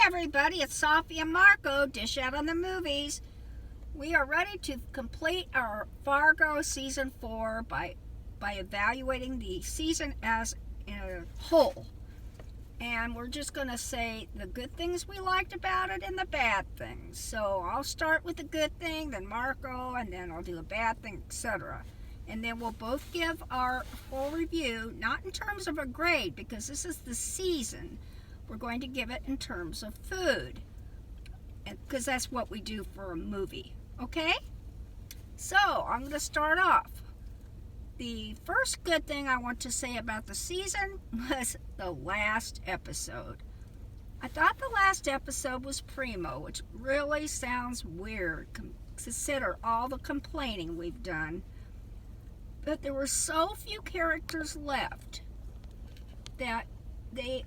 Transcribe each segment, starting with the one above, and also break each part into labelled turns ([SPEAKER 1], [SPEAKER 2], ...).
[SPEAKER 1] everybody, it's Safi and Marco, Dish Out on the Movies. We are ready to complete our Fargo Season 4 by evaluating the season as a whole. And we're just going to say the good things we liked about it and the bad things. So I'll start with the good thing, then Marco, and then I'll do a bad thing, etc. And then we'll both give our full review, not in terms of a grade, because this is the season. We're going to give it in terms of food, because that's what we do for a movie, okay? So, I'm going to start off. The first good thing I want to say about the season was the last episode. I thought the last episode was primo, which really sounds weird. Consider all the complaining we've done. But there were so few characters left that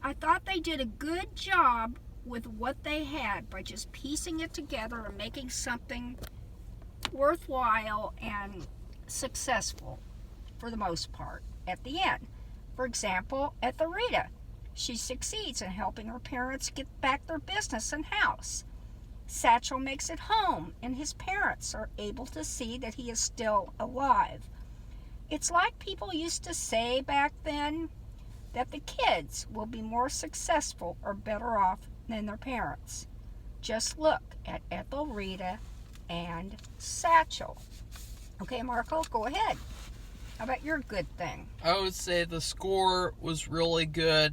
[SPEAKER 1] I thought they did a good job with what they had by just piecing it together and making something worthwhile and successful for the most part at the end. For example, at the Rita, she succeeds in helping her parents get back their business and house. Satchel makes it home, and his parents are able to see that he is still alive. It's like people used to say back then, that the kids will be more successful or better off than their parents. Just look at Ethel, Rita, and Satchel. Okay, Marco, go ahead. How about your good thing?
[SPEAKER 2] I would say the score was really good.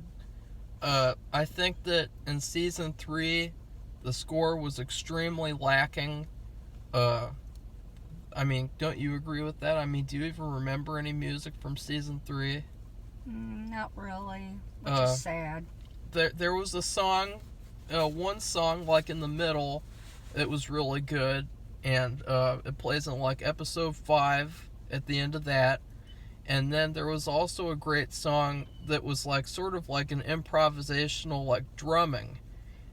[SPEAKER 2] I think that in Season 3, the score was extremely lacking. Don't you agree with that? Do you even remember any music from Season 3?
[SPEAKER 1] Not really, which is sad.
[SPEAKER 2] There was a song, one song, like in the middle, it was really good, and it plays in like episode 5 at the end of that. And then there was also a great song that was like sort of like an improvisational like drumming,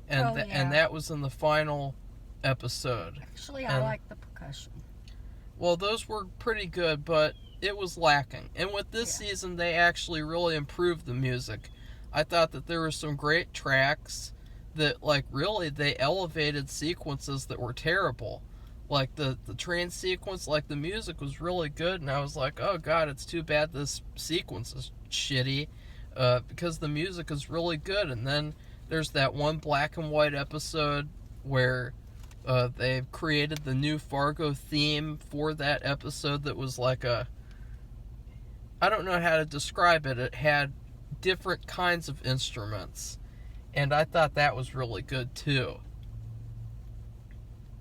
[SPEAKER 2] and and that was in the final episode.
[SPEAKER 1] Actually, I like the percussion.
[SPEAKER 2] Well, those were pretty good, but it was lacking. And with this season, they actually really improved the music. I thought that there were some great tracks that, like, really, they elevated sequences that were terrible. Like, the train sequence, like, the music was really good, and I was like, oh, God, it's too bad this sequence is shitty, because the music is really good. And then there's that one black and white episode where they've created the new Fargo theme for that episode that was like I don't know how to describe it. It had different kinds of instruments, and I thought that was really good too.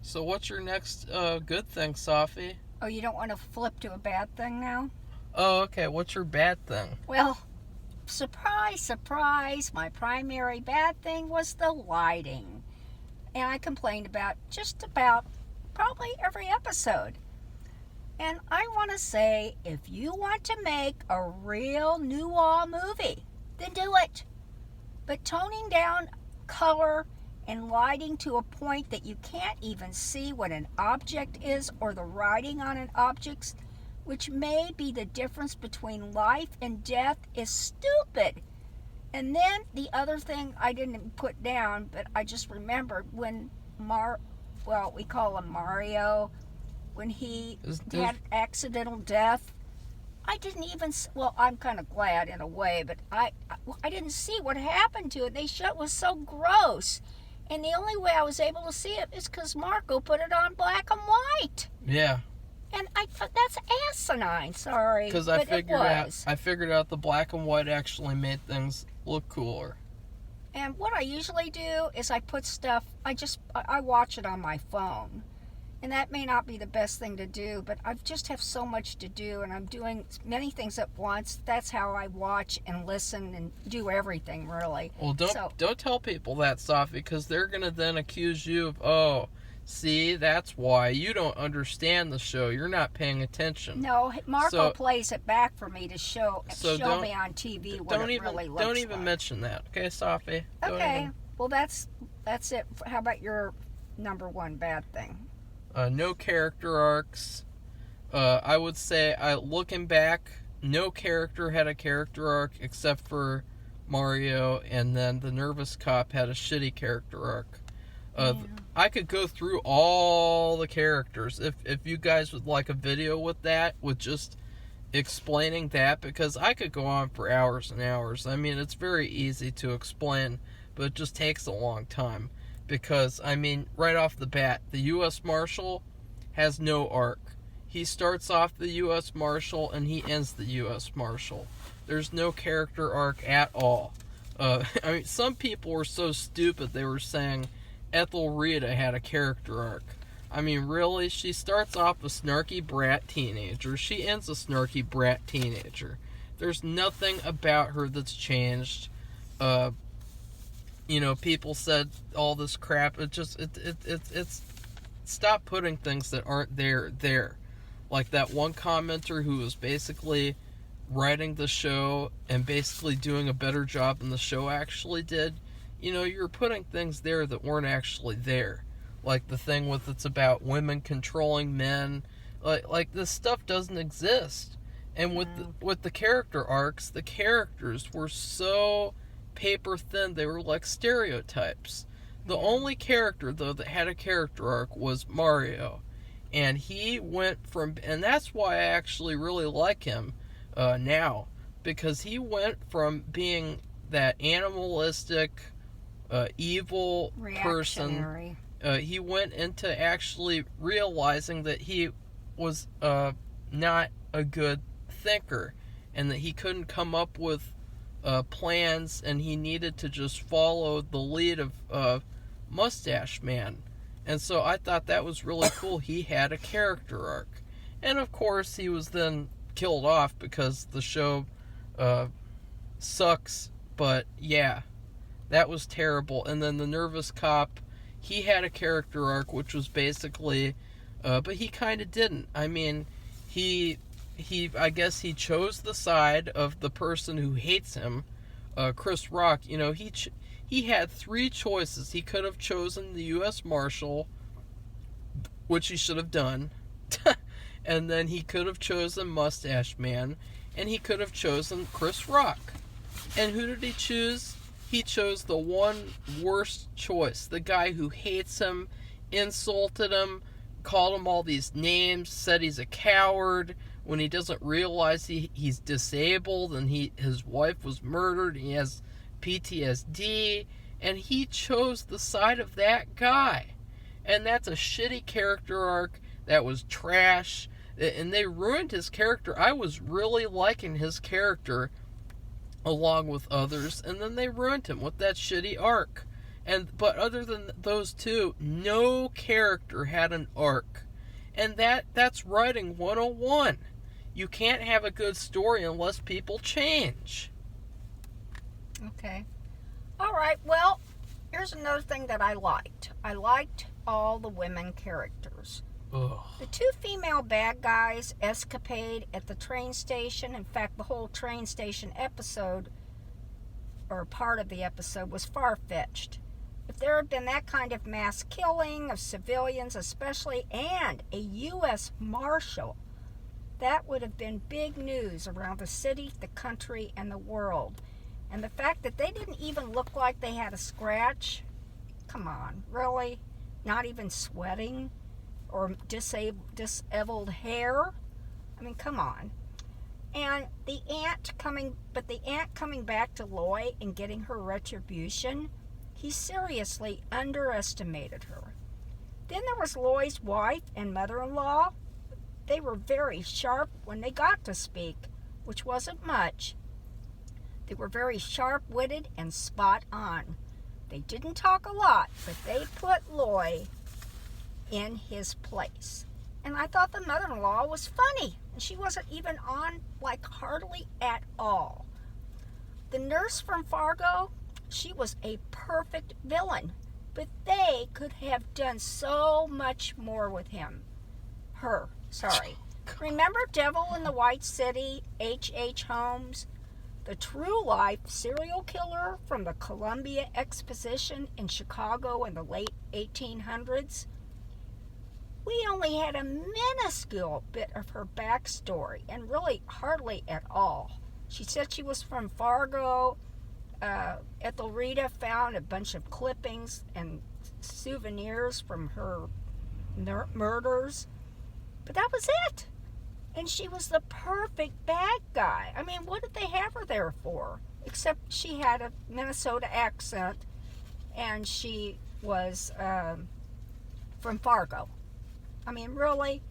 [SPEAKER 2] So what's your next good thing, Safi?
[SPEAKER 1] Oh, you don't want to flip to a bad thing now?
[SPEAKER 2] Oh, okay. What's your bad thing?
[SPEAKER 1] Well, surprise, surprise, my primary bad thing was the lighting. And I complained about just about probably every episode. And I want to say, if you want to make a real noir movie, then do it. But toning down color and lighting to a point that you can't even see what an object is or the writing on an object, which may be the difference between life and death, is stupid. And then the other thing I didn't put down, but I just remembered when we call him Mario, when he had accidental death, I didn't even, I'm kind of glad in a way, but I didn't see what happened to it. It was so gross. And the only way I was able to see it is because Marco put it on black and white.
[SPEAKER 2] Yeah.
[SPEAKER 1] And I thought that's asinine, sorry.
[SPEAKER 2] Because I figured out the black and white actually made things look cooler.
[SPEAKER 1] And what I usually do is I put stuff, I watch it on my phone. And that may not be the best thing to do, but I just have so much to do, and I'm doing many things at once. That's how I watch and listen and do everything, really.
[SPEAKER 2] Well, don't tell people that, Safi, because they're going to then accuse you of, see, that's why you don't understand the show. You're not paying attention.
[SPEAKER 1] No, Marco plays it back for me to show me on TV what it really looks like.
[SPEAKER 2] Don't even mention that, okay, Safi?
[SPEAKER 1] Okay, well, that's it. How about your number one bad thing?
[SPEAKER 2] No character arcs. I would say, looking back, no character had a character arc except for Mario, and then the nervous cop had a shitty character arc.
[SPEAKER 1] Yeah.
[SPEAKER 2] I could go through all the characters if you guys would like a video with that, with just explaining that, because I could go on for hours and hours. I mean, it's very easy to explain, but it just takes a long time. Because, I mean, right off the bat, the U.S. Marshal has no arc. He starts off the U.S. Marshal and he ends the U.S. Marshal. There's no character arc at all. I mean, some people were so stupid they were saying Ethel Rita had a character arc. I mean, really? She starts off a snarky brat teenager. She ends a snarky brat teenager. There's nothing about her that's changed. You know, people said all this crap. It's stop putting things that aren't there. Like that one commenter who was basically writing the show and basically doing a better job than the show actually did. You know, you're putting things there that weren't actually there. Like the thing with it's about women controlling men. Like this stuff doesn't exist. And with the character arcs, the characters were so paper thin, they were like stereotypes. The only character, though, that had a character arc was Mario. And he went from... And that's why I actually really like him now. Because he went from being that animalistic, evil person... he went into actually realizing that he was not a good thinker. And that he couldn't come up with plans, and he needed to just follow the lead of Mustache Man. And so I thought that was really cool. He had a character arc. And of course he was then killed off because the show sucks. But yeah, that was terrible. And then the nervous cop, he had a character arc, which was basically but he kind of didn't. I mean, he I guess he chose the side of the person who hates him, Chris Rock. You know, he had three choices. He could have chosen the U.S. Marshal, which he should have done, and then he could have chosen Mustache Man, and he could have chosen Chris Rock. And who did he choose? He chose the one worst choice. The guy who hates him, insulted him, called him all these names, said he's a coward, when he doesn't realize he's disabled and his wife was murdered and he has PTSD, and he chose the side of that guy. And that's a shitty character arc. That was trash, and they ruined his character. I was really liking his character along with others, and then they ruined him with that shitty arc. But other than those two, no character had an arc. And that's writing 101. You can't have a good story unless people change.
[SPEAKER 1] Okay. All right, well, here's another thing that I liked. I liked all the women characters.
[SPEAKER 2] Ugh.
[SPEAKER 1] The two female bad guys' escapade at the train station, in fact, the whole train station episode, or part of the episode, was far-fetched. If there had been that kind of mass killing of civilians especially, and a U.S. Marshal, that would have been big news around the city, the country, and the world. And the fact that they didn't even look like they had a scratch, come on, really? Not even sweating? Or disabled hair? I mean, come on. And the aunt coming back to Loy and getting her retribution, he seriously underestimated her. Then there was Loy's wife and mother-in-law. They were very sharp when they got to speak, which wasn't much. They were very sharp-witted and spot on. They didn't talk a lot, but they put Loy in his place. And I thought the mother-in-law was funny, and she wasn't even on, like, hardly at all. The nurse from Fargo, she was a perfect villain, but they could have done so much more with him. Remember Devil in the White City, H.H. Holmes? The true-life serial killer from the Columbia Exposition in Chicago in the late 1800s? We only had a minuscule bit of her backstory, and really hardly at all. She said she was from Fargo, Ethelreda found a bunch of clippings and souvenirs from her murders, but that was it. And she was the perfect bad guy. I mean, what did they have her there for? Except she had a Minnesota accent, and she was from Fargo. I mean, really?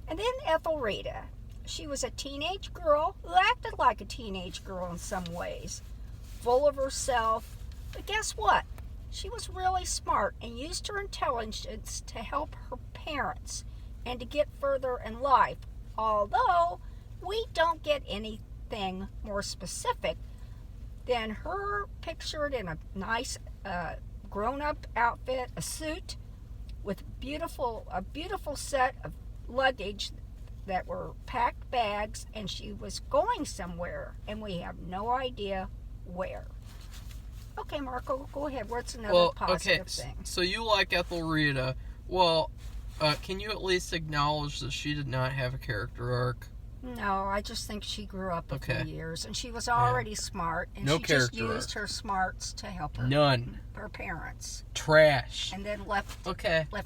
[SPEAKER 1] And then Ethelreda. She was a teenage girl who acted like a teenage girl in some ways, full of herself. But guess what? She was really smart and used her intelligence to help her parents and to get further in life. Although we don't get anything more specific than her pictured in a nice grown-up outfit, a suit with a beautiful set of luggage that were packed bags, and she was going somewhere, and we have no idea where. Okay, Marco, go ahead. What's another positive thing?
[SPEAKER 2] So you like Ethelreda. Well, can you at least acknowledge that she did not have a character arc?
[SPEAKER 1] No, I just think she grew up a few years, and she was already smart, and she just used her smarts to help her parents.
[SPEAKER 2] Trash.
[SPEAKER 1] And then left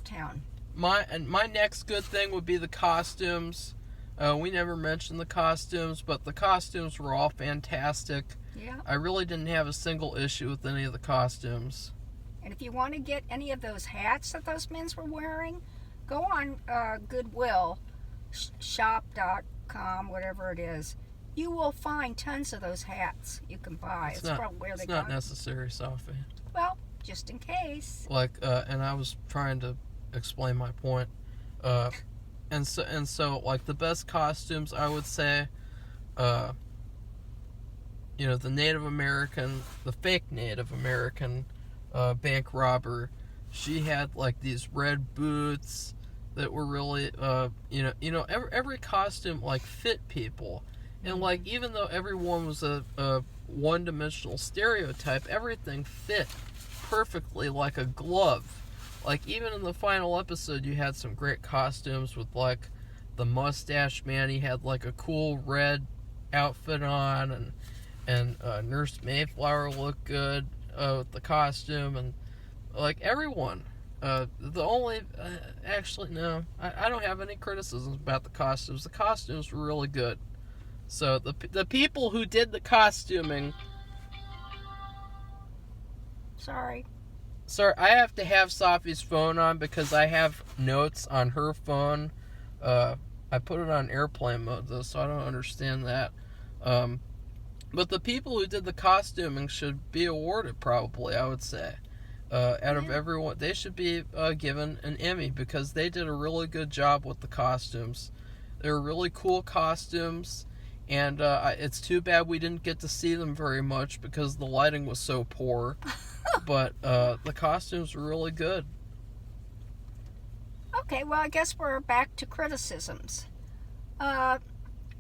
[SPEAKER 1] town.
[SPEAKER 2] My next good thing would be the costumes. We never mentioned the costumes, but the costumes were all fantastic.
[SPEAKER 1] Yeah.
[SPEAKER 2] I really didn't have a single issue with any of the costumes.
[SPEAKER 1] And if you want to get any of those hats that those men were wearing, go on Goodwill, shop.com, whatever it is. You will find tons of those hats you can buy.
[SPEAKER 2] It's not necessary, Safi.
[SPEAKER 1] Well, just in case.
[SPEAKER 2] And I was trying to explain my point. And so, like, the best costumes, I would say, the Native American, the fake Native American bank robber, she had, like, these red boots that were really, every costume, like, fit people. And, like, even though everyone was a one-dimensional stereotype, everything fit perfectly like a glove. Like, even in the final episode, you had some great costumes with, like, the mustache man. He had, like, a cool red outfit on, and Nurse Mayflower looked good with the costume, and, like, everyone. Actually, no, I don't have any criticisms about the costumes. The costumes were really good. So, the people who did the costuming...
[SPEAKER 1] Sorry,
[SPEAKER 2] I have to have Safi's phone on because I have notes on her phone. I put it on airplane mode, though, so I don't understand that. But the people who did the costuming should be awarded, probably, I would say. Out of everyone, they should be given an Emmy because they did a really good job with the costumes. They were really cool costumes, and it's too bad we didn't get to see them very much because the lighting was so poor. But the costumes were really good.
[SPEAKER 1] Okay, well, I guess we're back to criticisms.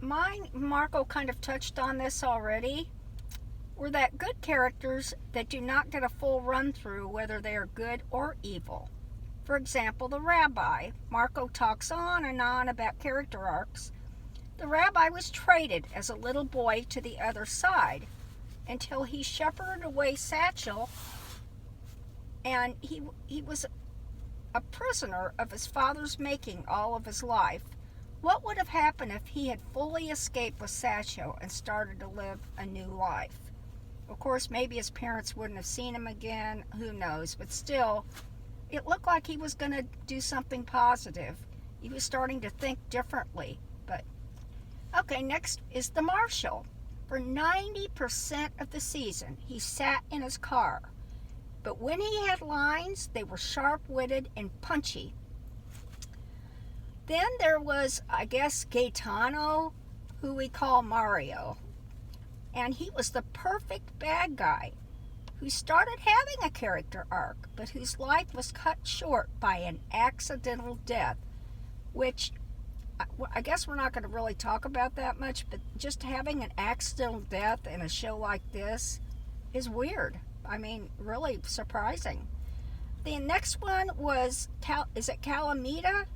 [SPEAKER 1] Marco kind of touched on this already, were that good characters that do not get a full run-through whether they are good or evil. For example, the rabbi. Marco talks on and on about character arcs. The rabbi was traded as a little boy to the other side until he shepherded away Satchel, and he was a prisoner of his father's making all of his life. What would have happened if he had fully escaped with Satchel and started to live a new life? Of course, maybe his parents wouldn't have seen him again, who knows, but still, it looked like he was going to do something positive. He was starting to think differently. But okay, next is the marshal. For 90% of the season, he sat in his car. But when he had lines, they were sharp-witted and punchy. Then there was, I guess, Gaetano, who we call Mario. And he was the perfect bad guy who started having a character arc, but whose life was cut short by an accidental death, which I guess we're not going to really talk about that much, but just having an accidental death in a show like this is weird. I mean, really surprising. The next one was, is it Calamita?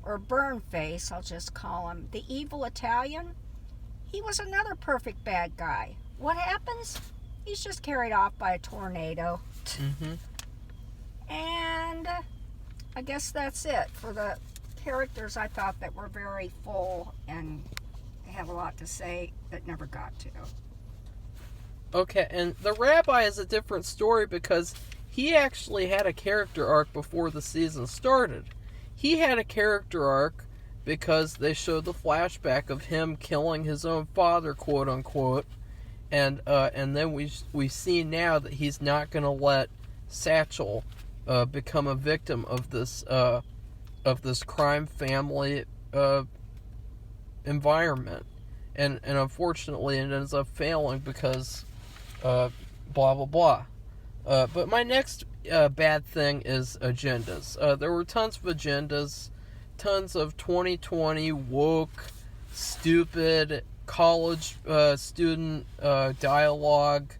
[SPEAKER 1] Or Burnface, I'll just call him. The evil Italian. He was another perfect bad guy. What happens? he's just carried off by a tornado.
[SPEAKER 2] Mm-hmm.
[SPEAKER 1] And I guess that's it for the characters I thought that were very full and have a lot to say that never got to.
[SPEAKER 2] Okay, and the rabbi is a different story because he actually had a character arc before the season started. He had a character arc because they showed the flashback of him killing his own father, quote unquote, and then we see now that he's not going to let Satchel become a victim of this crime family environment, and unfortunately it ends up failing because blah blah blah. But my next bad thing is agendas. There were tons of agendas, tons of 2020 woke, stupid college student dialogue,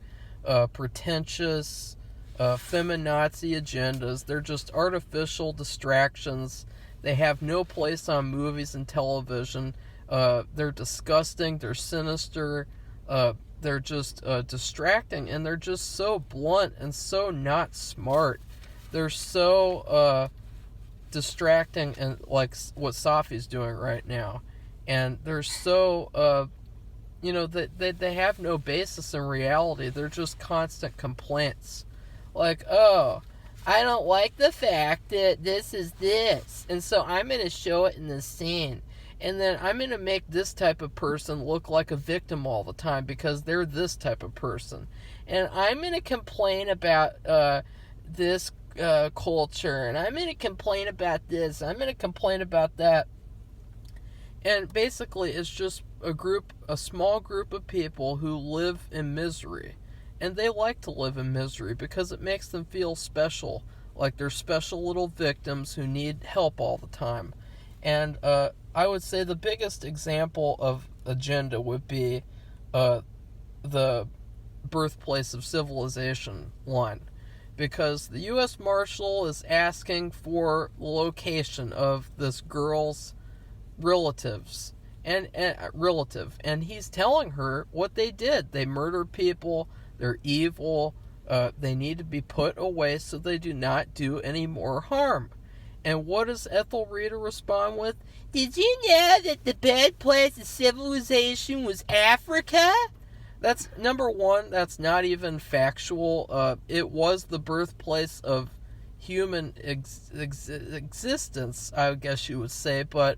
[SPEAKER 2] pretentious feminazi agendas. They're just artificial distractions. They have no place on movies and television. They're disgusting. They're sinister. They're just distracting, and they're just so blunt and so not smart. They're so distracting, and like what Safi's doing right now. And they're so, they have no basis in reality. They're just constant complaints. Like, oh, I don't like the fact that this is this, and so I'm going to show it in this scene. And then I'm going to make this type of person look like a victim all the time because they're this type of person. And I'm going to complain about this culture, and I'm going to complain about this, I'm going to complain about that. And basically it's just a small group of people who live in misery. And they like to live in misery because it makes them feel special, like they're special little victims who need help all the time. And I would say the biggest example of agenda would be the birthplace of civilization line. Because the U.S. Marshal is asking for the location of this girl's relatives and he's telling her what they did. They murdered people. They're evil. They need to be put away so they do not do any more harm. And what does Ethelreda respond with? Did you know that the birthplace of civilization was Africa? That's, number one, that's not even factual. It was the birthplace of human existence, I guess you would say, but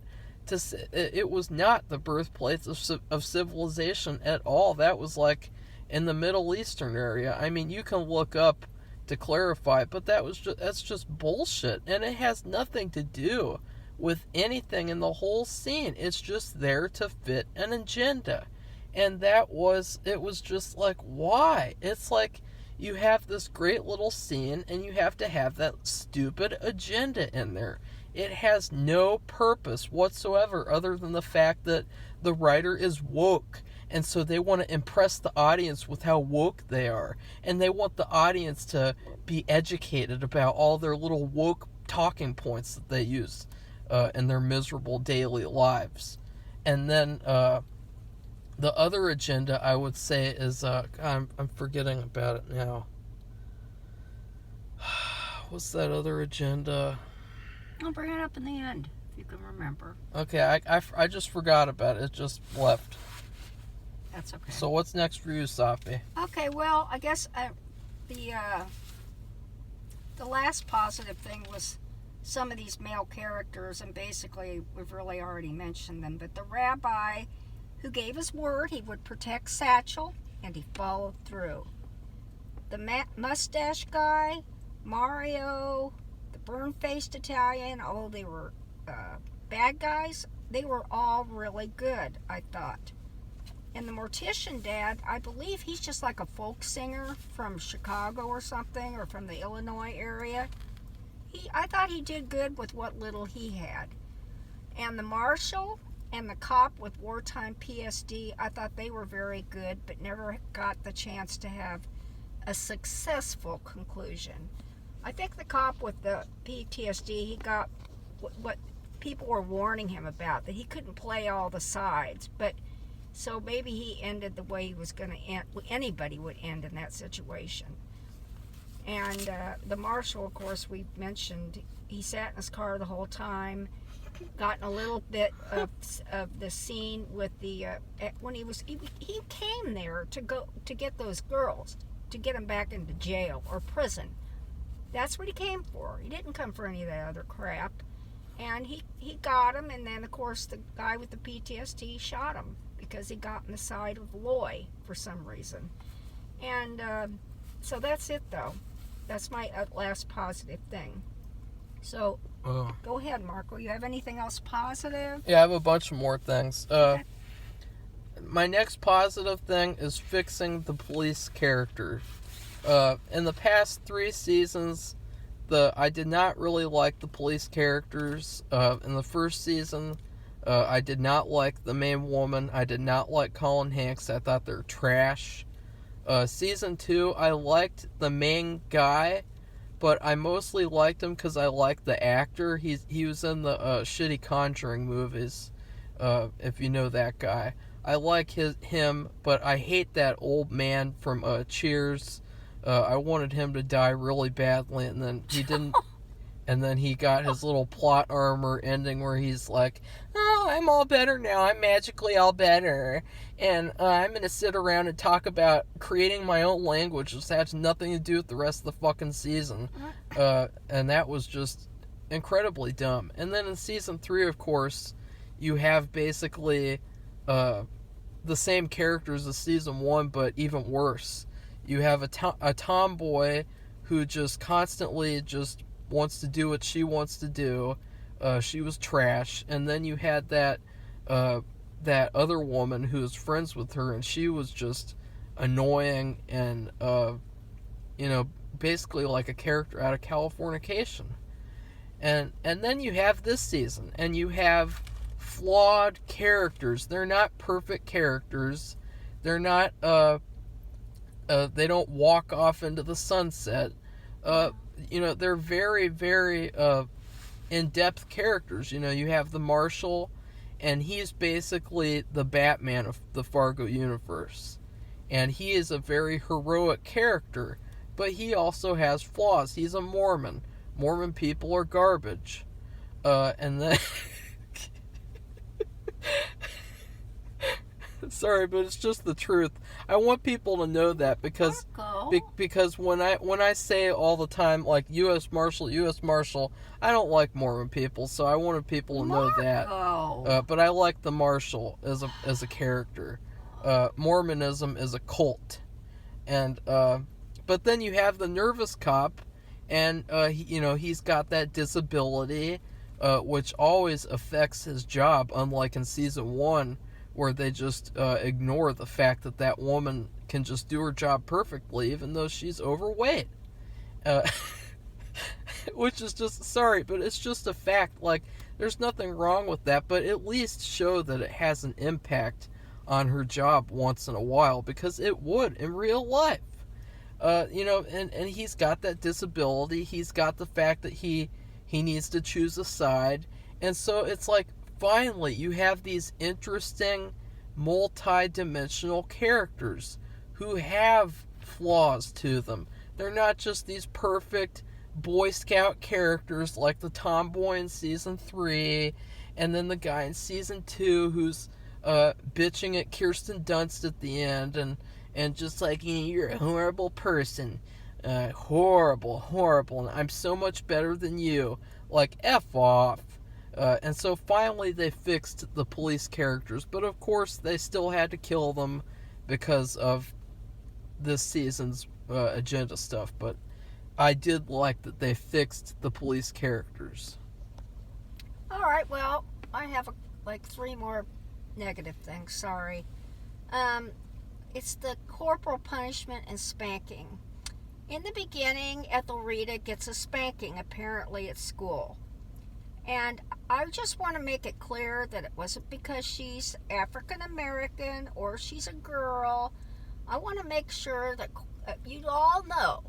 [SPEAKER 2] it was not the birthplace of civilization at all. That was like in the Middle Eastern area. I mean, you can look up to clarify, but that's just bullshit, and it has nothing to do with anything in the whole scene. It's just there to fit an agenda. And it was just like, why? It's like you have this great little scene and you have to have that stupid agenda in there. It has no purpose whatsoever other than the fact that the writer is woke. And so they want to impress the audience with how woke they are. And they want the audience to be educated about all their little woke talking points that they use in their miserable daily lives. And then the other agenda, I would say, is... I'm forgetting about it now. What's that other agenda?
[SPEAKER 1] I'll bring it up in the end, if you can remember.
[SPEAKER 2] Okay, I just forgot about it. It just left.
[SPEAKER 1] That's okay.
[SPEAKER 2] So what's next for you, Safi?
[SPEAKER 1] Okay, well, I guess the last positive thing was some of these male characters, and basically we've really already mentioned them, but the rabbi who gave his word he would protect Satchel, and he followed through. The mustache guy, Mario, the burn-faced Italian, they were bad guys. They were all really good, I thought. And the mortician dad, I believe he's just like a folk singer from Chicago or something, or from the Illinois area. I thought he did good with what little he had. And the marshal and the cop with wartime PSD, I thought they were very good, but never got the chance to have a successful conclusion. I think the cop with the PTSD, he got what people were warning him about, that he couldn't play all the sides. But So maybe he ended the way he was going to end. Anybody would end in that situation. And the marshal, of course, we mentioned, he sat in his car the whole time. Gotten a little bit of the scene with the when he came there to get those girls, to get them back into jail or prison. That's what he came for. He didn't come for any of that other crap. And he got him, and then of course the guy with the PTSD shot him because he got in the side of Loy for some reason. And so that's it, though. That's my last positive thing. So go ahead, Marco. You have anything else positive?
[SPEAKER 2] Yeah, I have a bunch more things. My next positive thing is fixing the police character. In the past 3 seasons, I did not really like the police characters. In the first season, I did not like the main woman. I did not like Colin Hanks. I thought they were trash. Season 2, I liked the main guy, but I mostly liked him because I liked the actor. He was in the shitty Conjuring movies, if you know that guy. I like him, but I hate that old man from Cheers. I wanted him to die really badly, and then he didn't. And then he got his little plot armor ending where he's like, "Oh, I'm all better now. I'm magically all better. And I'm going to sit around and talk about creating my own language, which has nothing to do with the rest of the fucking season." And that was just incredibly dumb. And then in season 3, of course, you have basically the same characters as season 1, but even worse. You have a tomboy who just constantly just wants to do what she wants to do. She was trash. And then you had that other woman who was friends with her, and she was just annoying and basically like a character out of Californication. And then you have this season, and you have flawed characters. They're not perfect characters. They're not they don't walk off into the sunset. They're very, very in-depth characters. You have the Marshal, and he's basically the Batman of the Fargo universe. And he is a very heroic character, but he also has flaws. He's a Mormon. Mormon people are garbage. And then... Sorry, but it's just the truth. I want people to know that because when I say all the time, like, U.S. Marshal, I don't like Mormon people, so I wanted people to know that. But I like the Marshal as a character. Mormonism is a cult. And but then you have the nervous cop, and he's got that disability, which always affects his job, unlike in season 1, where they just ignore the fact that woman can just do her job perfectly, even though she's overweight. Which is just, sorry, but it's just a fact. Like, there's nothing wrong with that, but at least show that it has an impact on her job once in a while, because it would in real life. And he's got that disability. He's got the fact that he needs to choose a side. And so it's like, finally, you have these interesting, multi-dimensional characters who have flaws to them. They're not just these perfect Boy Scout characters like the tomboy in season 3, and then the guy in season 2 who's bitching at Kirsten Dunst at the end, and just like, "You're a horrible person. Horrible, and I'm so much better than you." Like, F off. And so finally they fixed the police characters, but of course they still had to kill them because of this season's agenda stuff. But I did like that they fixed the police characters.
[SPEAKER 1] Alright, well, I have 3 more negative things, sorry. It's the corporal punishment and spanking. In the beginning, Ethelrita gets a spanking, apparently at school. And I just want to make it clear that it wasn't because she's African American or she's a girl. I want to make sure that you all know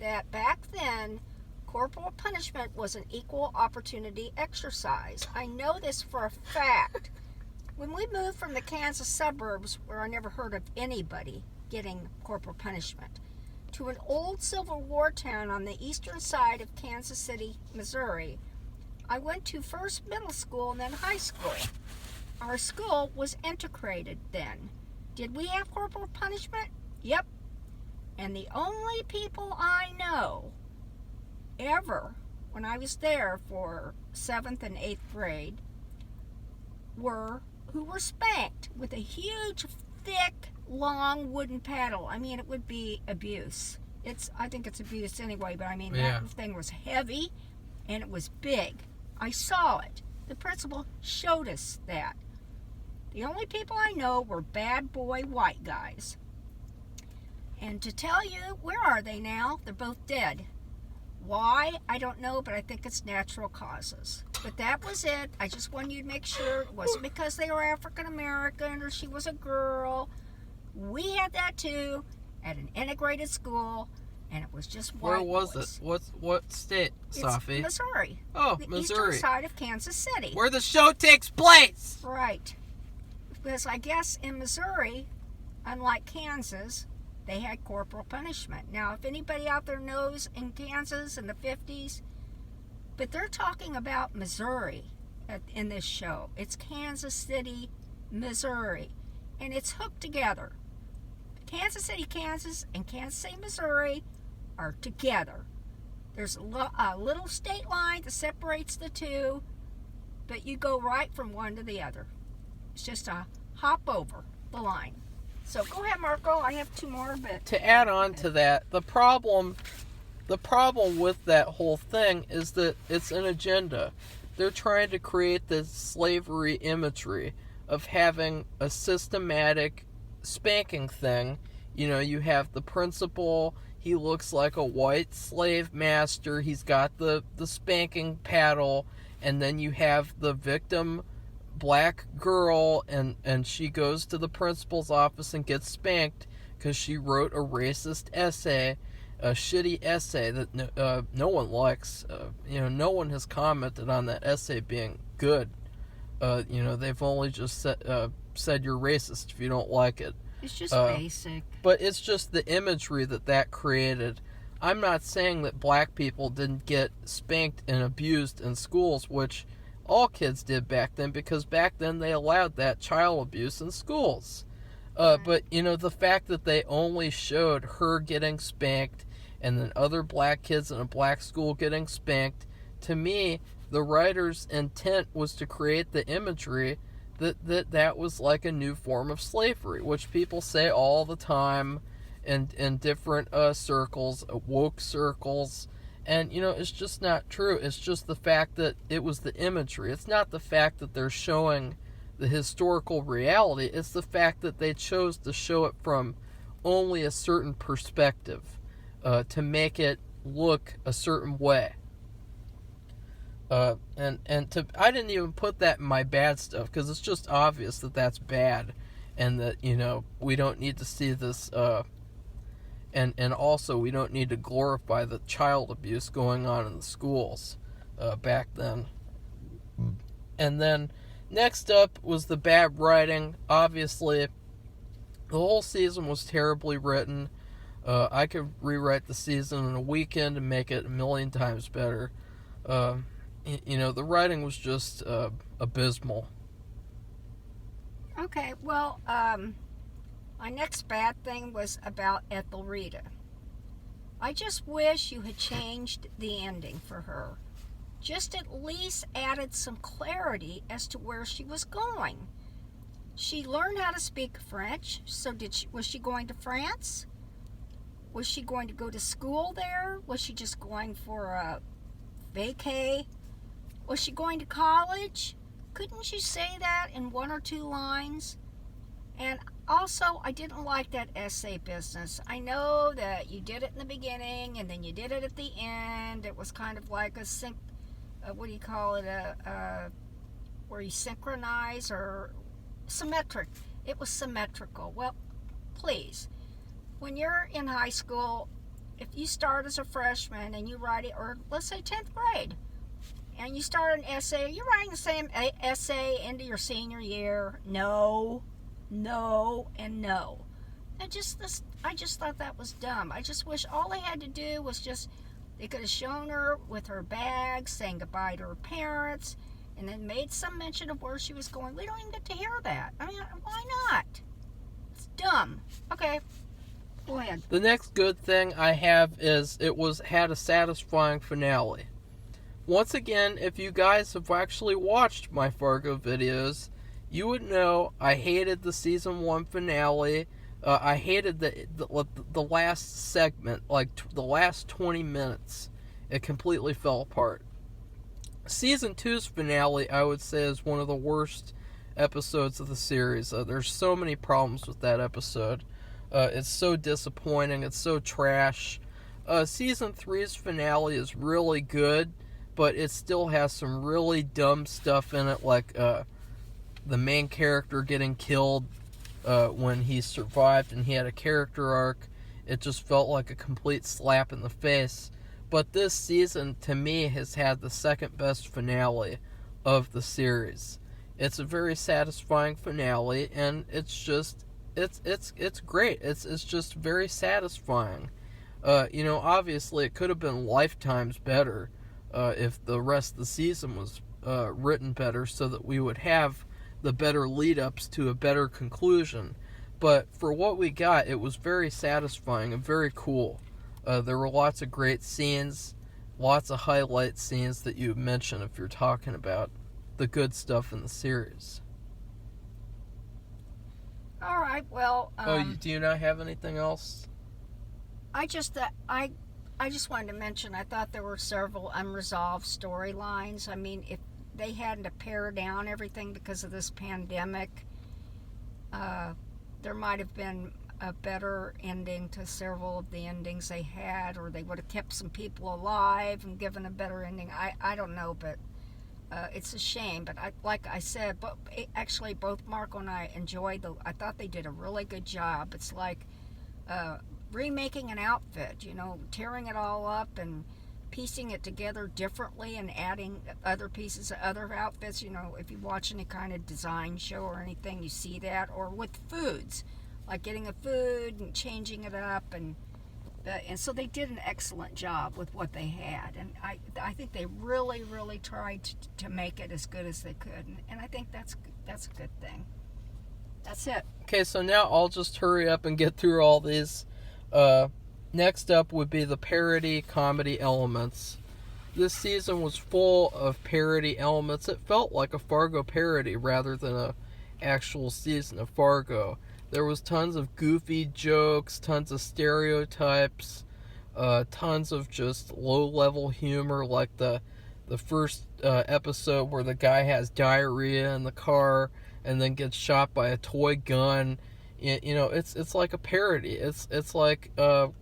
[SPEAKER 1] that back then, corporal punishment was an equal opportunity exercise. I know this for a fact. When we moved from the Kansas suburbs, where I never heard of anybody getting corporal punishment, to an old Civil War town on the eastern side of Kansas City, Missouri, I went to first middle school and then high school. Our school was integrated then. Did we have corporal punishment? Yep. And the only people I know ever, when I was there for 7th and 8th grade, who were spanked with a huge, thick, long wooden paddle. I mean, it would be abuse. I think it's abuse anyway, but I mean, that thing was heavy and it was big. I saw it. The principal showed us that. The only people I know were bad boy white guys. And to tell you, where are they now? They're both dead. Why? I don't know, but I think it's natural causes. But that was it. I just wanted you to make sure it wasn't because they were African American or she was a girl. We had that too at an integrated school, and it was just white
[SPEAKER 2] Where was
[SPEAKER 1] boys.
[SPEAKER 2] it? What state, Safi?
[SPEAKER 1] It's Missouri.
[SPEAKER 2] Oh,
[SPEAKER 1] the
[SPEAKER 2] Missouri.
[SPEAKER 1] eastern side of Kansas City.
[SPEAKER 2] Where the show takes place.
[SPEAKER 1] Right. Because I guess in Missouri, unlike Kansas, they had corporal punishment. Now, if anybody out there knows in Kansas in the 50s, but they're talking about Missouri in this show. It's Kansas City, Missouri, and it's hooked together. Kansas City, Kansas, and Kansas City, Missouri are together. There's a little state line that separates the two, but you go right from one to the other. It's just a hop over the line. So go ahead, Marco. I have two more, but
[SPEAKER 2] to add on to that, the problem with that whole thing is that it's an agenda. They're trying to create this slavery imagery of having a systematic spanking thing. You know, you have the principal, he looks like a white slave master, he's got the spanking paddle, and then you have the victim black girl, and she goes to the principal's office and gets spanked because she wrote a racist essay, a shitty essay that no one likes. No one has commented on that essay being good. They've only just said you're racist if you don't like it.
[SPEAKER 1] It's just basic.
[SPEAKER 2] But it's just the imagery that created. I'm not saying that black people didn't get spanked and abused in schools, which all kids did back then, because back then they allowed that child abuse in schools. But, the fact that they only showed her getting spanked and then other black kids in a black school getting spanked, to me, the writer's intent was to create the imagery that was like a new form of slavery, which people say all the time in different circles, woke circles. And, it's just not true. It's just the fact that it was the imagery. It's not the fact that they're showing the historical reality. It's the fact that they chose to show it from only a certain perspective to make it look a certain way. I didn't even put that in my bad stuff because it's just obvious that that's bad and that, we don't need to see this... And also, we don't need to glorify the child abuse going on in the schools back then. And then, next up was the bad writing. Obviously, the whole season was terribly written. I could rewrite the season in a weekend and make it a million times better. The writing was just abysmal.
[SPEAKER 1] Okay, well, my next bad thing was about Ethelreda. I just wish you had changed the ending for her. Just at least added some clarity as to where she was going. She learned how to speak French, so was she going to France? Was she going to go to school there? Was she just going for a vacay? Was she going to college? Couldn't you say that in one or two lines? And also, I didn't like that essay business. I know that you did it in the beginning and then you did it at the end. It was kind of like where you synchronize or symmetric. It was symmetrical. Well, please, when you're in high school, if you start as a freshman and you write it, or let's say 10th grade, and you start an essay. You're writing the same essay into your senior year. No, no, and no. I just thought that was dumb. I just wish all they had to do was just, they could have shown her with her bag, saying goodbye to her parents, and then made some mention of where she was going. We don't even get to hear that. I mean, why not? It's dumb. Okay, go ahead.
[SPEAKER 2] The next good thing I have is it had a satisfying finale. Once again, if you guys have actually watched my Fargo videos, you would know I hated the season 1 finale. I hated the last segment, like the last 20 minutes. It completely fell apart. Season 2's finale, I would say, is one of the worst episodes of the series. There's so many problems with that episode. It's so disappointing. It's so trash. Season 3's finale is really good, but it still has some really dumb stuff in it, like the main character getting killed when he survived and he had a character arc. It just felt like a complete slap in the face. But this season, to me, has had the second best finale of the series. It's a very satisfying finale, and it's just, it's great. It's just very satisfying. Obviously it could have been lifetimes better if the rest of the season was written better, so that we would have the better lead-ups to a better conclusion. But for what we got, it was very satisfying and very cool. There were lots of great scenes, lots of highlight scenes that you mentioned if you're talking about the good stuff in the series.
[SPEAKER 1] All right, well...
[SPEAKER 2] do you not have anything else?
[SPEAKER 1] I just wanted to mention, I thought there were several unresolved storylines. I mean, if they had to pare down everything because of this pandemic, there might have been a better ending to several of the endings they had, or they would have kept some people alive and given a better ending. I don't know, but it's a shame. But like I said, actually both Marco and I I thought they did a really good job. It's like remaking an outfit, tearing it all up and piecing it together differently and adding other pieces of other outfits. If you watch any kind of design show or anything, you see that. Or with foods, like getting a food and changing it up, and so they did an excellent job with what they had, and I think they really, really tried to make it as good as they could, and I think that's a good thing. That's it.
[SPEAKER 2] Okay, so now I'll just hurry up and get through all these. Next up would be the parody comedy elements. This season was full of parody elements. It felt like a Fargo parody rather than a actual season of Fargo. There was tons of goofy jokes, tons of stereotypes, tons of just low-level humor, like the first episode where the guy has diarrhea in the car and then gets shot by a toy gun. It's like a parody. It's like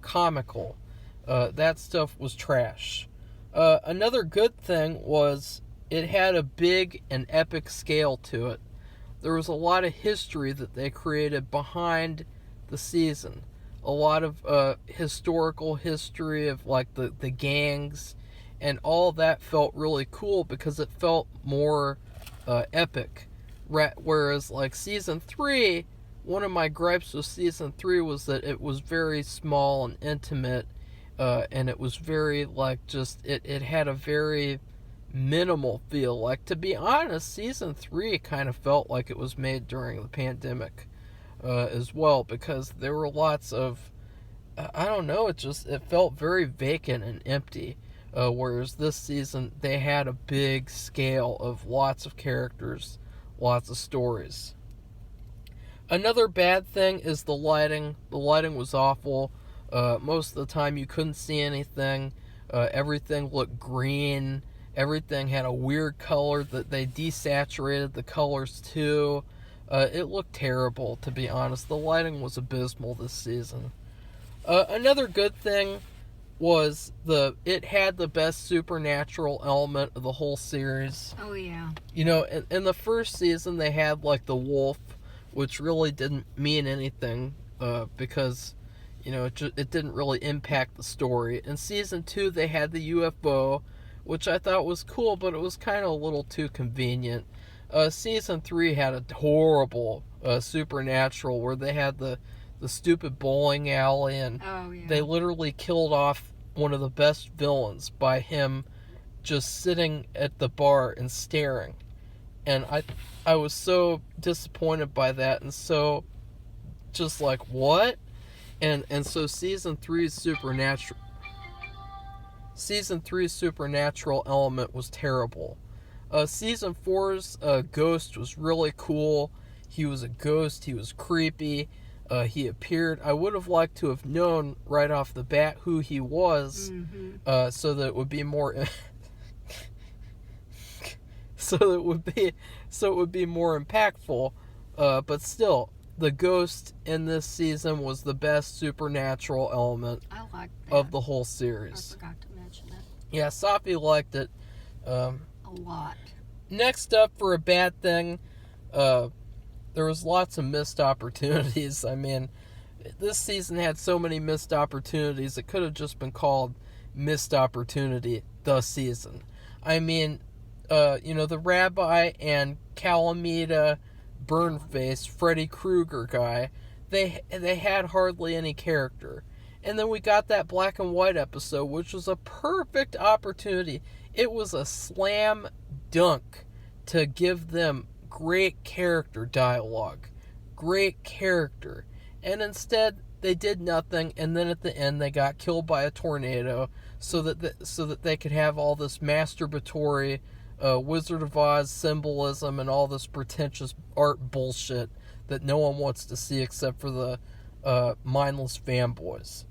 [SPEAKER 2] comical. That stuff was trash. Another good thing was it had a big and epic scale to it. There was a lot of history that they created behind the season. A lot of historical history of like the gangs, and all that felt really cool because it felt more epic. Whereas like season 3, one of my gripes with season 3 was that it was very small and intimate, and it was very like just it had a very minimal feel. Like, to be honest, season 3 kind of felt like it was made during the pandemic as well, because there were lots of I don't know, it felt very vacant and empty, whereas this season they had a big scale of lots of characters, lots of stories. Another bad thing is the lighting. The lighting was awful. Most of the time you couldn't see anything. Everything looked green. Everything had a weird color that they desaturated the colors too. It looked terrible, to be honest. The lighting was abysmal this season. Another good thing was it had the best supernatural element of the whole series.
[SPEAKER 1] Oh yeah.
[SPEAKER 2] In the first season they had like the wolf, which really didn't mean anything because it didn't really impact the story. In season 2 they had the UFO, which I thought was cool, but it was kind of a little too convenient. Season 3 had a horrible Supernatural where they had the stupid bowling alley, and they literally killed off one of the best villains by him just sitting at the bar and staring. And I was so disappointed by that, and so just like, what? And so Season 3's supernatural element was terrible. Season 4's ghost was really cool. He was a ghost. He was creepy. He appeared. I would have liked to have known right off the bat who he was, so that it would be more so it would be more impactful. But still, the ghost in this season was the best supernatural element of the whole series.
[SPEAKER 1] I forgot to mention that.
[SPEAKER 2] Yeah, Safi liked it.
[SPEAKER 1] A lot.
[SPEAKER 2] Next up, for a bad thing, there was lots of missed opportunities. I mean, this season had so many missed opportunities, it could have just been called Missed Opportunity, the season. I mean, the Rabbi and Calamita Burnface, Freddy Krueger guy, they had hardly any character. And then we got that black and white episode, which was a perfect opportunity. It was a slam dunk to give them great character dialogue. Great character. And instead, they did nothing, and then at the end, they got killed by a tornado so that they could have all this masturbatory Wizard of Oz symbolism and all this pretentious art bullshit that no one wants to see except for the mindless fanboys.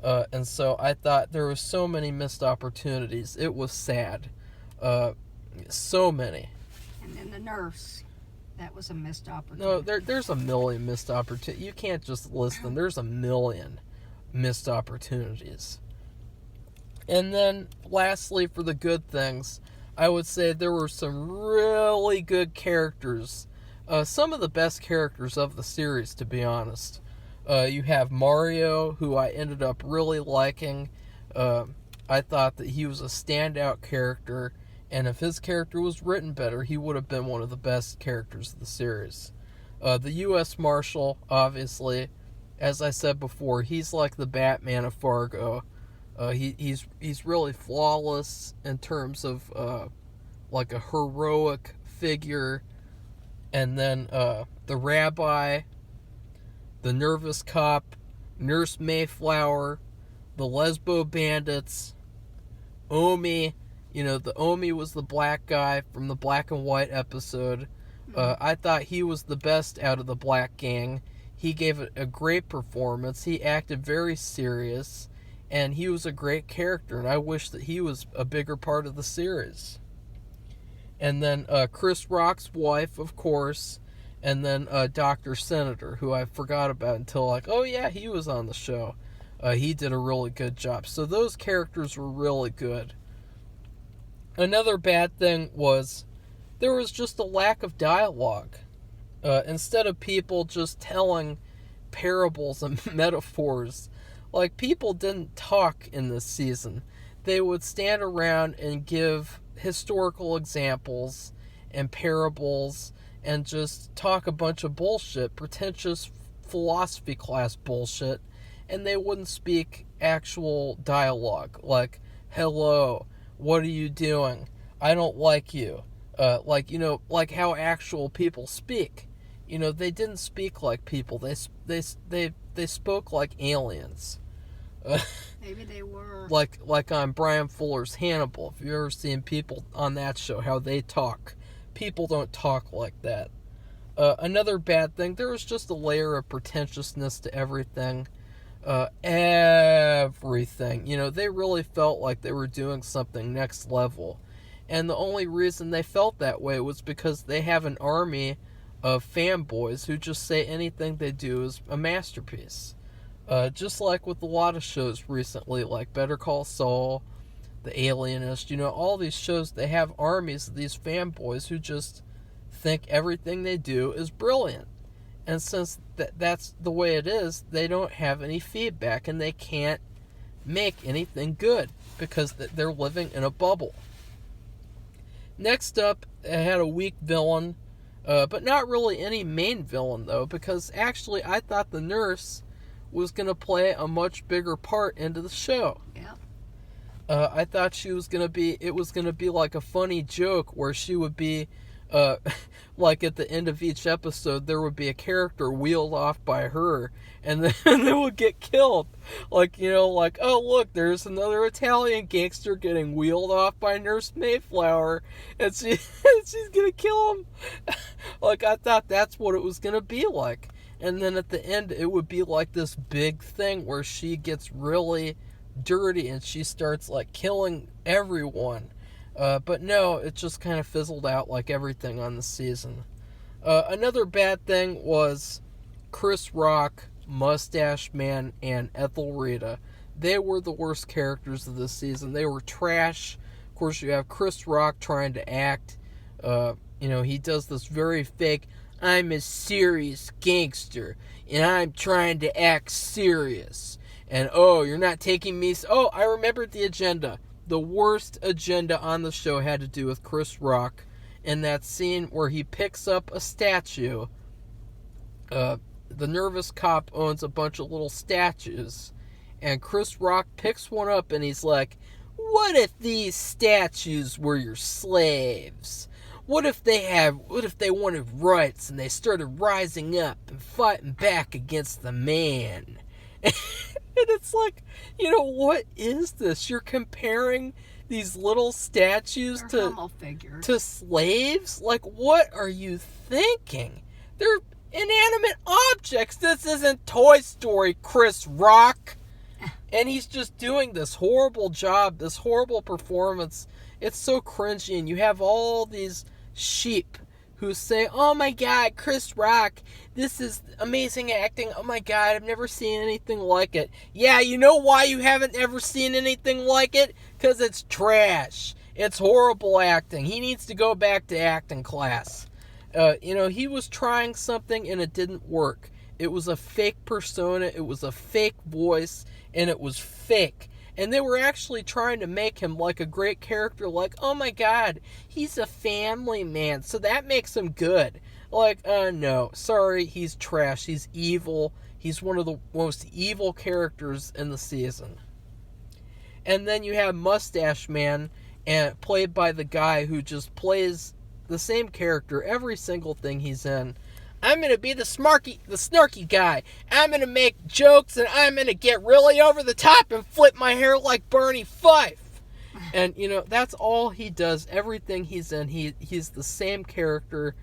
[SPEAKER 2] And so I thought there were so many missed opportunities. It was sad. So many.
[SPEAKER 1] And then the nurse. That was a missed opportunity.
[SPEAKER 2] No, there's a million missed opportunities. You can't just list them. There's a million missed opportunities. And then, lastly, for the good things, I would say there were some really good characters. Some of the best characters of the series, to be honest. You have Mario, who I ended up really liking. I thought that he was a standout character, and if his character was written better, he would have been one of the best characters of the series. The U.S. Marshal, obviously, as I said before, he's like the Batman of Fargo. He's really flawless in terms of like a heroic figure. And then the Rabbi, the nervous cop, Nurse Mayflower, the Lesbo Bandits, Omi. The Omi was the black guy from the black and white episode. I thought he was the best out of the black gang. He gave a great performance. He acted very serious, and he was a great character, and I wish that he was a bigger part of the series. And then Chris Rock's wife, of course, and then Dr. Senator, who I forgot about until oh yeah, he was on the show. He did a really good job. So those characters were really good. Another bad thing was there was just a lack of dialogue. Instead of people just telling parables and metaphors, people didn't talk in this season. They would stand around and give historical examples and parables and just talk a bunch of bullshit, pretentious philosophy class bullshit, and they wouldn't speak actual dialogue like, hello, what are you doing? I don't like you. Like how actual people speak. They didn't speak like people. They spoke like aliens.
[SPEAKER 1] Maybe they were.
[SPEAKER 2] Like on Brian Fuller's Hannibal. If you've ever seen people on that show, how they talk. People don't talk like that. Another bad thing, there was just a layer of pretentiousness to everything. Everything. They really felt like they were doing something next level. And the only reason they felt that way was because they have an army of fanboys who just say anything they do is a masterpiece. Just like with a lot of shows recently, like Better Call Saul, The Alienist, all these shows, they have armies of these fanboys who just think everything they do is brilliant. And since that's the way it is, they don't have any feedback and they can't make anything good because they're living in a bubble. Next up, it had a weak villain, but not really any main villain, though, because actually I thought the nurse was going to play a much bigger part into the show.
[SPEAKER 1] Yeah.
[SPEAKER 2] I thought it was going to be like a funny joke where she would be, like at the end of each episode, there would be a character wheeled off by her, and then they would get killed. Like, oh, look, there's another Italian gangster getting wheeled off by Nurse Mayflower, and she's going to kill him. Like, I thought that's what it was going to be like. And then at the end, it would be like this big thing where she gets really dirty and she starts like killing everyone. But no, it just kind of fizzled out like everything on the season. Another bad thing was Chris Rock, Mustache Man, and Ethelreda. They were the worst characters of this season. They were trash. Of course, you have Chris Rock trying to act. He does this very fake, I'm a serious gangster, and I'm trying to act serious. And, oh, you're not taking me... Oh, I remembered the agenda. The worst agenda on the show had to do with Chris Rock in that scene where he picks up a statue. The nervous cop owns a bunch of little statues, and Chris Rock picks one up and he's like, what if these statues were your slaves? What if they wanted rights and they started rising up and fighting back against the man? And it's like, what is this? You're comparing these little statues to slaves? Like, what are you thinking? They're inanimate objects. This isn't Toy Story, Chris Rock. And he's just doing this horrible job, this horrible performance. It's so cringy, and you have all these sheep who say, oh my god, Chris Rock, this is amazing acting, oh my god, I've never seen anything like it. Yeah, you know why you haven't ever seen anything like it? Because it's trash. It's horrible acting. He needs to go back to acting class. He was trying something and it didn't work. It was a fake persona, it was a fake voice, and it was fake. And they were actually trying to make him like a great character, like, oh my god, he's a family man, so that makes him good. Like, no, sorry, he's trash, he's evil, he's one of the most evil characters in the season. And then you have Mustache Man, and played by the guy who just plays the same character every single thing he's in. I'm going to be the snarky guy. I'm going to make jokes and I'm going to get really over the top and flip my hair like Barney Fife. And, that's all he does. Everything he's in, he's the same character.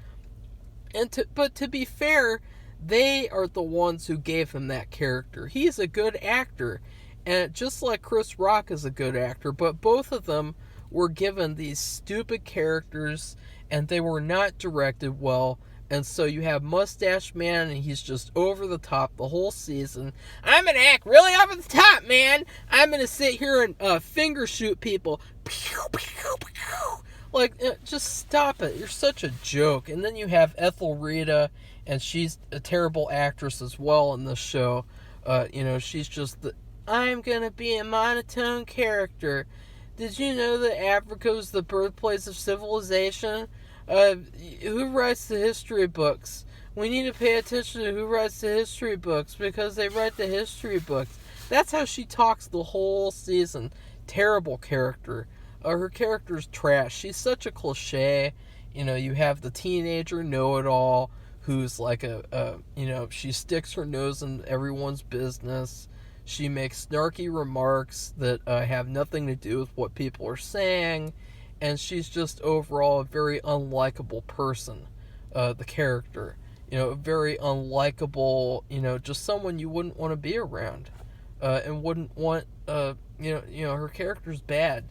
[SPEAKER 2] But to be fair, they are the ones who gave him that character. He's a good actor. And just like Chris Rock is a good actor, but both of them were given these stupid characters and they were not directed well. And so you have Mustache Man, and he's just over the top the whole season. I'm going to act really over the top, man. I'm going to sit here and finger shoot people. Pew, pew, pew. Like, just stop it. You're such a joke. And then you have Ethelreda, and she's a terrible actress as well in this show. She's just I'm going to be a monotone character. Did you know that Africa was the birthplace of civilization? Who writes the history books? We need to pay attention to who writes the history books because they write the history books. That's how she talks the whole season. Terrible character. Her character's trash. She's such a cliche. You have the teenager know-it-all who's like she sticks her nose in everyone's business. She makes snarky remarks that have nothing to do with what people are saying. And she's just overall a very unlikable person, the character. Very unlikable, just someone you wouldn't want to be around. And wouldn't want, her character's bad.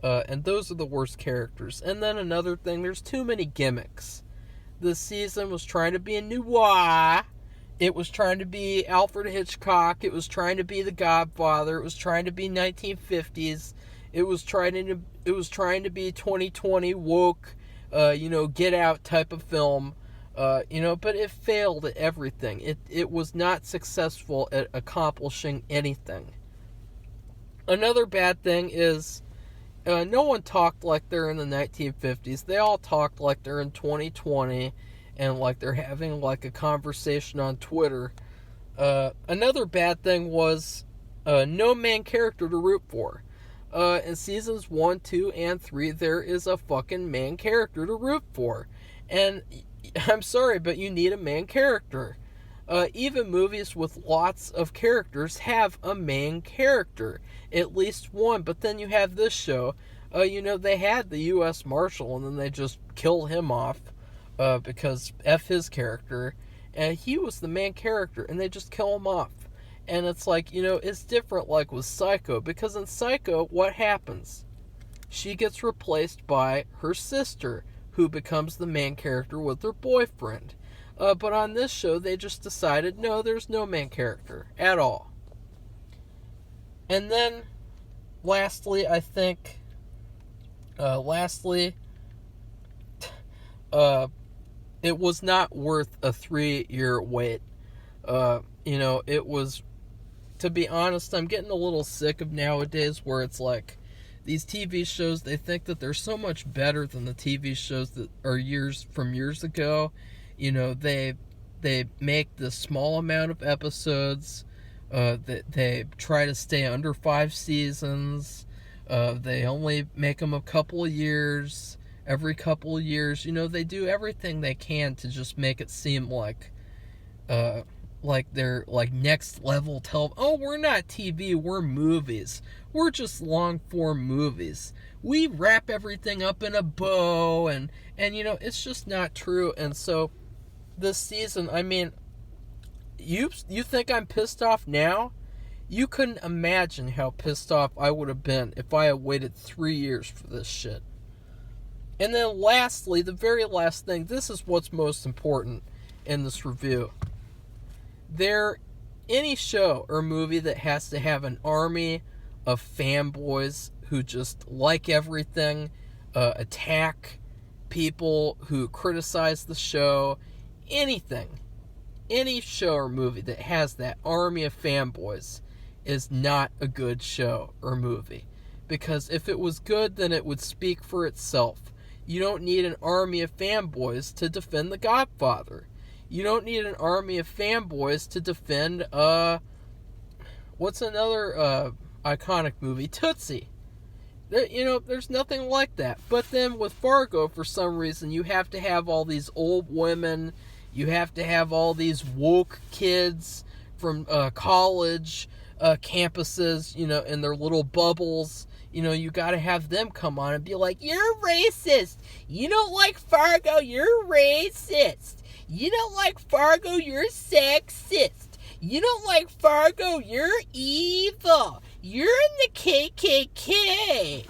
[SPEAKER 2] And those are the worst characters. And then another thing, there's too many gimmicks. This season was trying to be a noir. It was trying to be Alfred Hitchcock. It was trying to be The Godfather. It was trying to be 1950s. It was trying to be 2020 woke, Get Out type of film, but it failed at everything. It was not successful at accomplishing anything. Another bad thing is no one talked like they're in the 1950s. They all talked like they're in 2020 and like they're having like a conversation on Twitter. Another bad thing was no main character to root for. In seasons 1, 2, and 3, there is a fucking main character to root for. And I'm sorry, but you need a main character. Even movies with lots of characters have a main character. At least one. But then you have this show. They had the U.S. Marshal, and then they just killed him off because F his character. And he was the main character, and they just kill him off. And it's like, it's different like with Psycho. Because in Psycho, what happens? She gets replaced by her sister, who becomes the main character with her boyfriend. But on this show, they just decided, no, there's no main character at all. And then, lastly, I think, it was not worth a 3-year wait. It was, to be honest, I'm getting a little sick of nowadays where it's like, these TV shows, they think that they're so much better than the TV shows that are years ago. They make this small amount of episodes. They try to stay under 5 seasons. They only make them a couple of years. Every couple of years, they do everything they can to just make it seem like they're like next level Oh, we're not TV, we're movies. We're just long form movies. We wrap everything up in a bow, and it's just not true. And so this season, I mean, you think I'm pissed off now? You couldn't imagine how pissed off I would have been if I had waited 3 years for this shit. And then lastly, the very last thing, this is what's most important in this review. Any show or movie that has to have an army of fanboys who just like everything, attack people who criticize the show, anything, any show or movie that has that army of fanboys is not a good show or movie. Because if it was good, then it would speak for itself. You don't need an army of fanboys to defend The Godfather. You don't need an army of fanboys to defend, what's another iconic movie? Tootsie. There's nothing like that. But then with Fargo, for some reason, you have to have all these old women. You have to have all these woke kids from college campuses, in their little bubbles. You gotta have them come on and be like, you're racist. You don't like Fargo, you're racist. You don't like Fargo, you're sexist. You don't like Fargo, you're evil. You're in the KKK.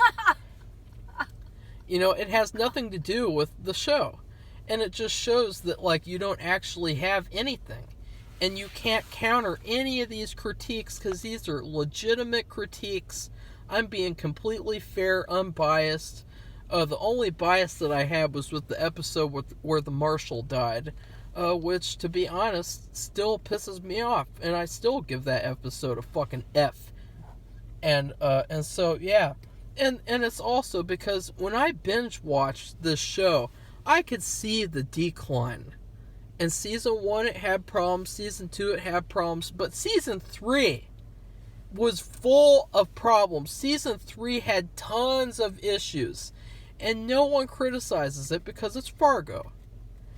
[SPEAKER 2] It has nothing to do with the show. And it just shows that, you don't actually have anything. And you can't counter any of these critiques because these are legitimate critiques. I'm being completely fair, unbiased. The only bias that I had was with the episode where the Marshal died, which, to be honest, still pisses me off. And I still give that episode a fucking F. And so, yeah. And it's also because when I binge watched this show, I could see the decline. In season 1, it had problems. Season 2, it had problems. But season 3 was full of problems. Season 3 had tons of issues. And no one criticizes it because it's Fargo.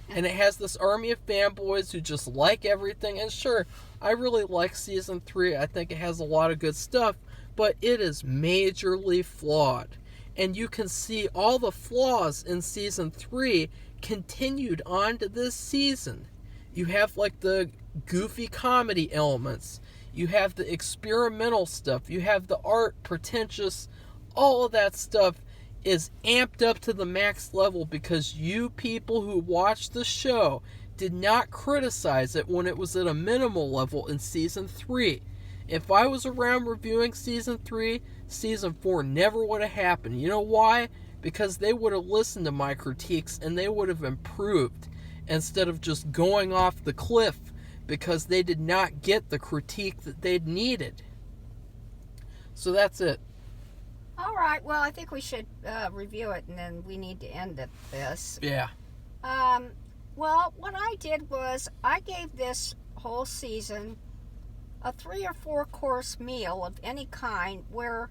[SPEAKER 2] And it has this army of fanboys who just like everything. And sure, I really like season 3. I think it has a lot of good stuff. But it is majorly flawed. And you can see all the flaws in season 3 continued on to this season. You have the goofy comedy elements. You have the experimental stuff. You have the art, pretentious. All of that stuff is amped up to the max level because you people who watch the show did not criticize it when it was at a minimal level in season 3. If I was around reviewing season 3, season 4 never would have happened. You know why? Because they would have listened to my critiques and they would have improved instead of just going off the cliff because they did not get the critique that they'd needed. So that's it.
[SPEAKER 1] All right. Well, I think we should review it, and then we need to end this.
[SPEAKER 2] Yeah.
[SPEAKER 1] Well, what I did was I gave this whole season a 3 or 4 course meal of any kind, where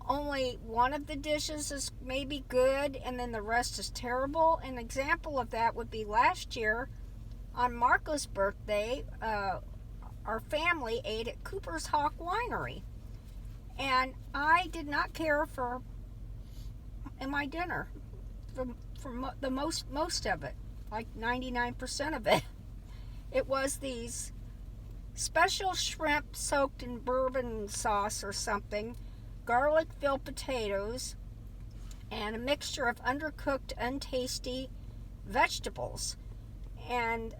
[SPEAKER 1] only one of the dishes is maybe good and then the rest is terrible. An example of that would be last year on Marco's birthday, our family ate at Cooper's Hawk Winery, and I did not care for in my dinner for the most of it, like 99% of it. It was these special shrimp soaked in bourbon sauce or something, garlic filled potatoes, and a mixture of undercooked, untasty vegetables. And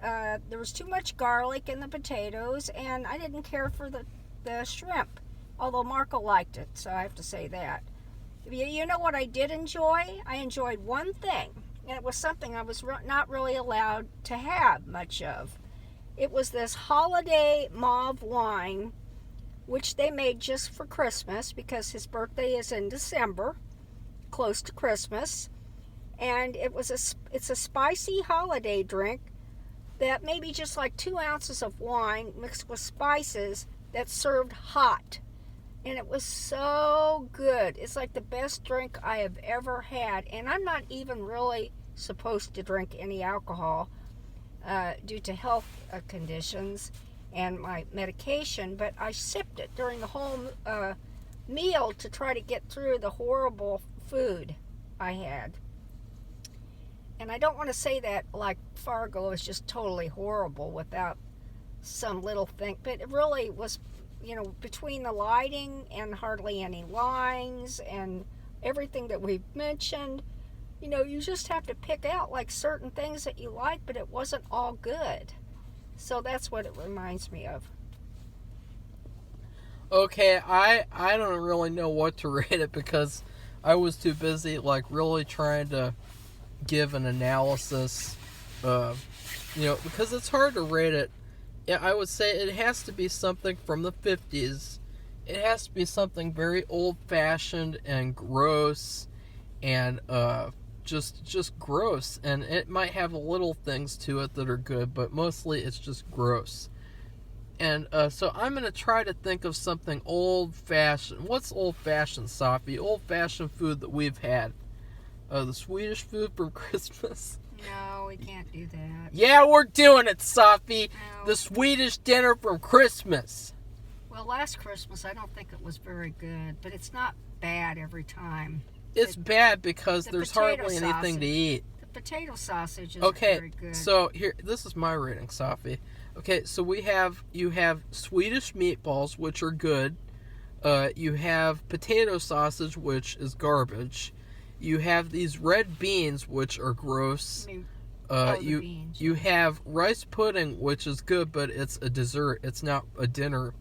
[SPEAKER 1] there was too much garlic in the potatoes, and I didn't care for the shrimp, although Marco liked it, so I have to say that. You know what I did enjoy? I enjoyed one thing, and it was something I was not really allowed to have much of. It was this holiday mauve wine, which they made just for Christmas, because his birthday is in December, close to Christmas. And it's a spicy holiday drink that maybe just like 2 ounces of wine mixed with spices that's served hot. And it was so good. It's like the best drink I have ever had. And I'm not even really supposed to drink any alcohol due to health conditions and my medication, but I sipped it during the whole meal to try to get through the horrible food I had. And I don't want to say that like Fargo is just totally horrible without some little thing, but it really was, between the lighting and hardly any lines and everything that we've mentioned, you just have to pick out like certain things that you like, but it wasn't all good. So that's what it reminds me of.
[SPEAKER 2] Okay, I don't really know what to rate it, because I was too busy like really trying to give an analysis, because it's hard to rate it. Yeah, I would say it has to be something from the 50s. It has to be something very old-fashioned and gross, and just gross. And it might have little things to it that are good, but mostly it's just gross. And so I'm going to try to think of something old-fashioned. What's old-fashioned, Safi? Old-fashioned food that we've had. The Swedish food from Christmas.
[SPEAKER 1] No, we can't do that.
[SPEAKER 2] Yeah, we're doing it, Safi.
[SPEAKER 1] No.
[SPEAKER 2] The Swedish dinner from Christmas.
[SPEAKER 1] Well, last Christmas I don't think it was very good, but it's not bad every time.
[SPEAKER 2] It's bad because there's hardly anything
[SPEAKER 1] sausage.
[SPEAKER 2] to eat.
[SPEAKER 1] The potato sausage is
[SPEAKER 2] Okay,
[SPEAKER 1] very good.
[SPEAKER 2] so here, this is my rating, Safi. Okay, so you have Swedish meatballs, which are good. You have potato sausage, which is garbage. You have these red beans, which are gross. You have rice pudding, which is good, but it's a dessert. It's not a dinner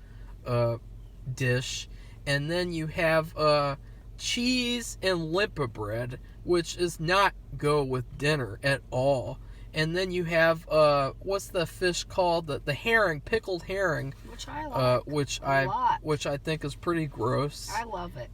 [SPEAKER 2] dish. And then you have cheese and limpa bread, which is not go with dinner at all. And then you have what's the fish called? The herring, pickled herring,
[SPEAKER 1] which I like
[SPEAKER 2] which I think is pretty gross.
[SPEAKER 1] I love it.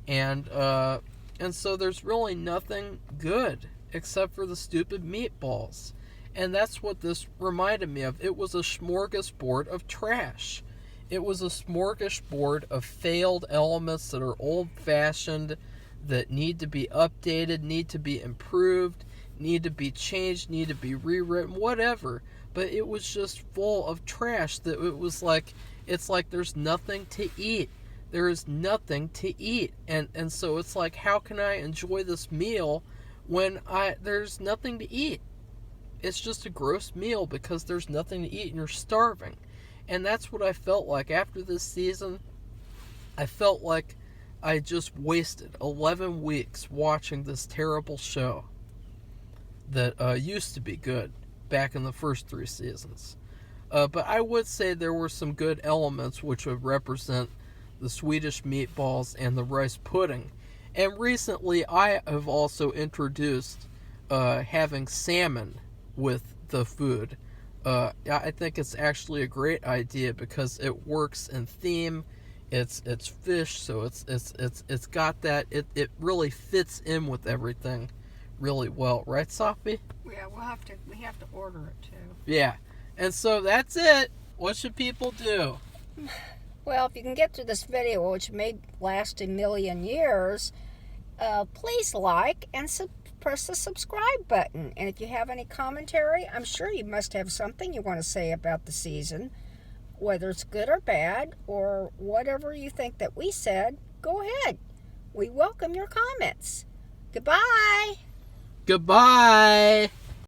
[SPEAKER 2] And so there's really nothing good except for the stupid meatballs. And that's what this reminded me of. It was a smorgasbord of trash. It was a smorgasbord of failed elements that are old-fashioned, that need to be updated, need to be improved, need to be changed, need to be rewritten, whatever. But it was just full of trash that it's like there's nothing to eat. There is nothing to eat. And so it's like, how can I enjoy this meal when there's nothing to eat? It's just a gross meal because there's nothing to eat and you're starving. And that's what I felt like after this season. I felt like I just wasted 11 weeks watching this terrible show that used to be good back in the first 3 seasons. But I would say there were some good elements which would represent the Swedish meatballs and the rice pudding. And recently I have also introduced having salmon with the food. I think it's actually a great idea because it works in theme. It's fish, so it's got that. It really fits in with everything really well, right, Safi?
[SPEAKER 1] Yeah, we have to order it too.
[SPEAKER 2] Yeah. And so that's it. What should people do?
[SPEAKER 1] Well, if you can get through this video, which may last a million years, please like and press the subscribe button. And if you have any commentary, I'm sure you must have something you want to say about the season, whether it's good or bad, or whatever you think that we said. Go ahead. We welcome your comments. Goodbye.
[SPEAKER 2] Goodbye.